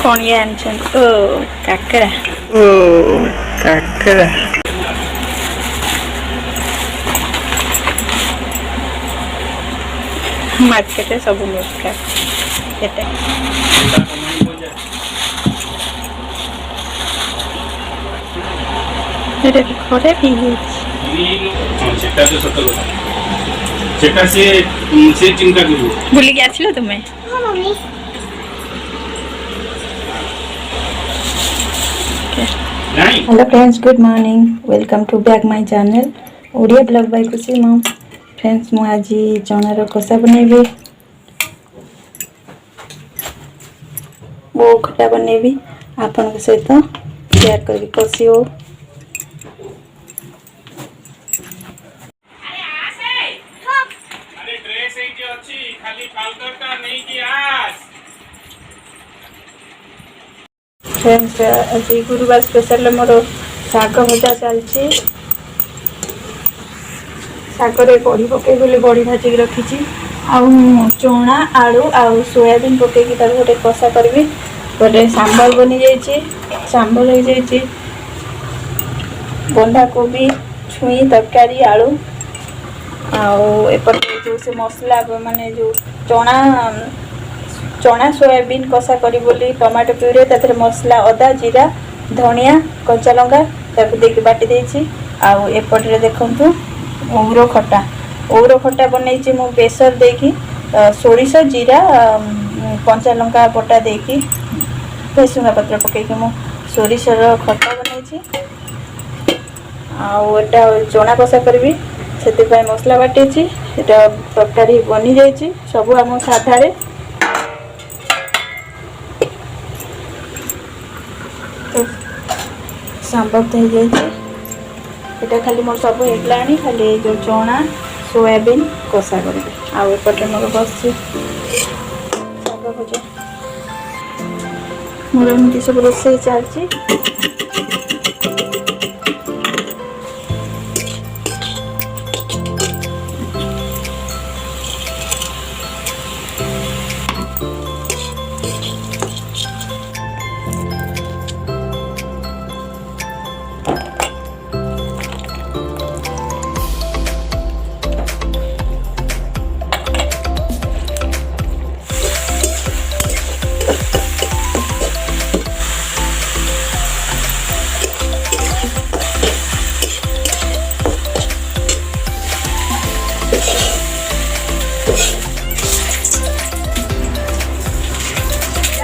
कौन ये आनछन ओ काकड़ा मार्केट सब मिलता केते एरे खरे भी सेटा तो सत কথা सेटा से चिंता करू भूली गया छिलो तुमे हां mummy hello friends good morning welcome to back my channel Odia blog by khushimom friends मु आज चनार कषा बनैबी वो खटा बनैबी आपन के सहित शेयर करबी कषी हो अरे ड्रेस है जे अछि खाली पाउडरटा नहीं कि आस फ्रेंड्स आज गुरुवार स्पेशल मोर शाग भजा चलछि शागरे बड़ी पके बोले बड़ी भाजी रखी चना आलू आउ सोयाबीन पके तार गोटे कषा करबी गोटे सांबर बनी जाइए सांबर हो जाइए बंधा कोबी छुई तरकारी आलू आउट जो से मसला माने जो चना चना सोयाबीन कषा करी बोली टमाटो प्यूरे ताथरे मसला अदा जीरा धनिया कच्चा लंका ताको देके बाटी देछि आउ एपटरे देखंतु औरो खट्टा बनैछि मु बेसर देकी सोरिष जीरा कच्चा लंका बटा देकी भेसुंगा पत्र पकेकी मु सोरिषर खट्टा बनैछि आउ एटा चना कषा करबी सेते पाई मसला बाटिछि एटा तरकारी बनी जाइछि सब हम साधारे सांबर तो ये खाली मोर सब होगलानी खाली जो चना सोयाबीन कषा करी आउटे मोर बस शाग भजा मोर एमती सब रोसे चलती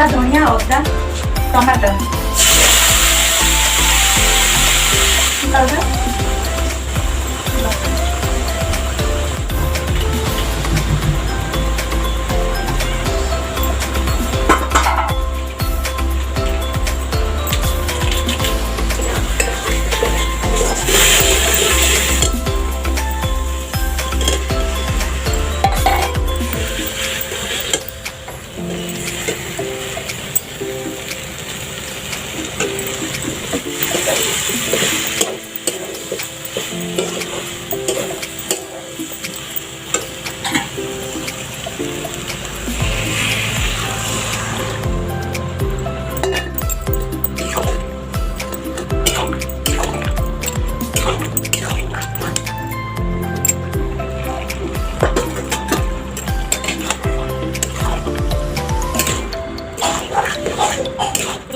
धनिया अदा टमाटर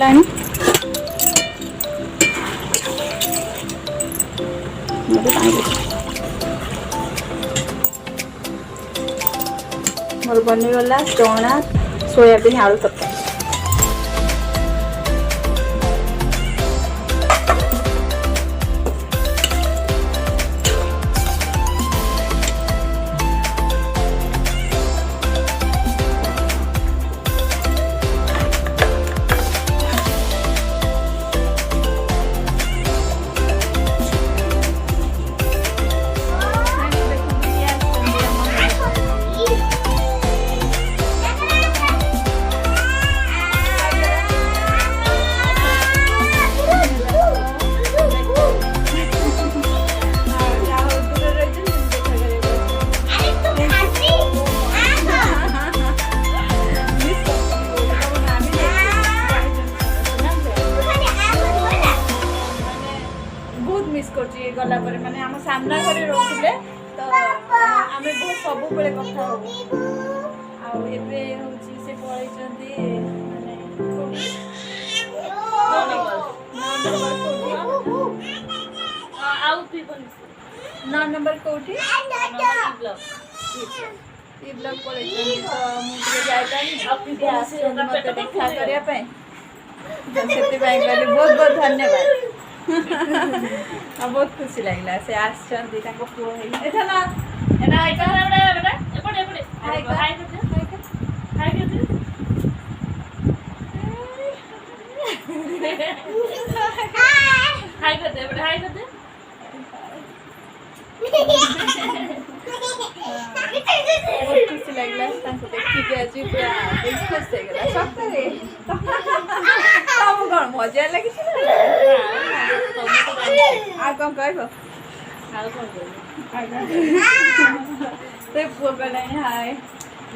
लाइन मोर बनीगला चना सोयाबीन आलू तरकारी सामना घरे रोले तो आम बहुत सब बेले कथा हो आबे हूँ से पलैंती नौ नंबर कौटी ये ब्लॉग पलैंती तो मुझे जापानी मत देखा करने से कहली बहुत बहुत धन्यवाद बहुत खुशी लगला से आसचंदी ताको पुओ हेई एथा ना एना हाय कर बेटा बेटा एपटे एपटे हाय कर हाय कर हाय कर हाय कर दे बेटा हाय कर दे बहुत खुशी लगला ताको देखि के आज पूरा खुश हो गेला सତରେ तब कौन मजा लगी आ कौन कहबो पुओ कहले हाय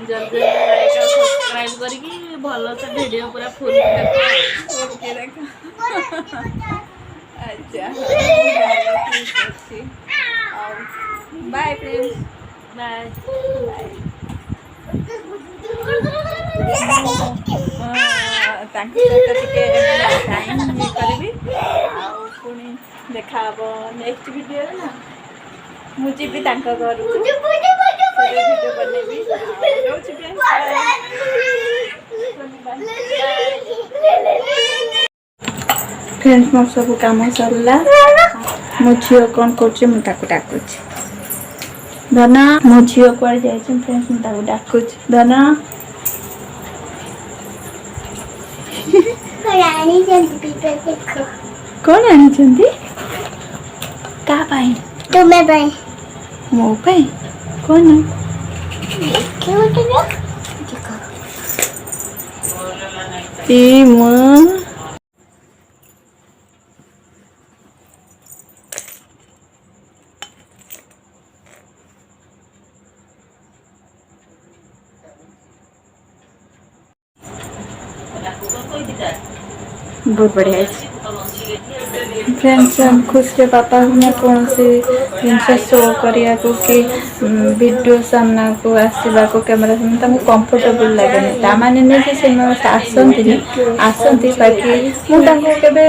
जल्दी लाइक और सब्सक्राइब करके भलो से वीडियो पूरा फुल देखो ओके देखो अच्छा बाय फ्रेंड्स बाय तांको सहित टिके टाइम ये करबी आ पुणी देखा हबो नेक्स्ट वीडियो ना मु जीबी तांको घर वीडियो बनेबी रोज फ्रेंड्स मोर सब काम सरला मो झील कौन कर डाकुच धना मो झील कुआड़े जाए फ्रेंड्स मुझे डाकुच धना कौन आनी क्या तुम्हें मो कौन बहुत बढ़िया है फ्रेंड्स हम खुश रे पापा मैं कौन से जिनस शो करिया को कि वीडियो सामना को आसवा को कैमरा सामने तमको कंफर्टेबल लगे ता माने ने से आसंती बाकी मु ताको केबे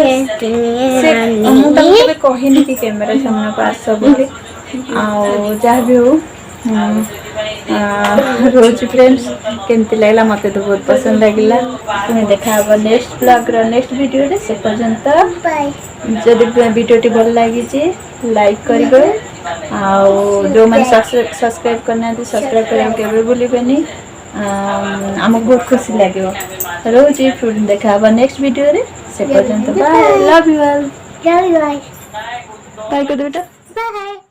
कहिनी कि कैमरा सामने को आस बोली आ जा भी हो रोज फ्रेंड्स केमती लगला मत तो बहुत पसंद लगिला पुणी देखा नेक्स्ट ब्लॉग नेक्स्ट वीडियो रे से पर्यंत जदि वीडियो टी भल लगी लाइक करेंगे जो मैंने सब्सक्राइब करना सब्सक्राइब करके भूलिबेनी आमको बहुत खुशी लगे रोज फ्रूट देखा नेक्स्ट वीडियो रे से पर्यंत bye love you all bye कर दे बेटा बाय।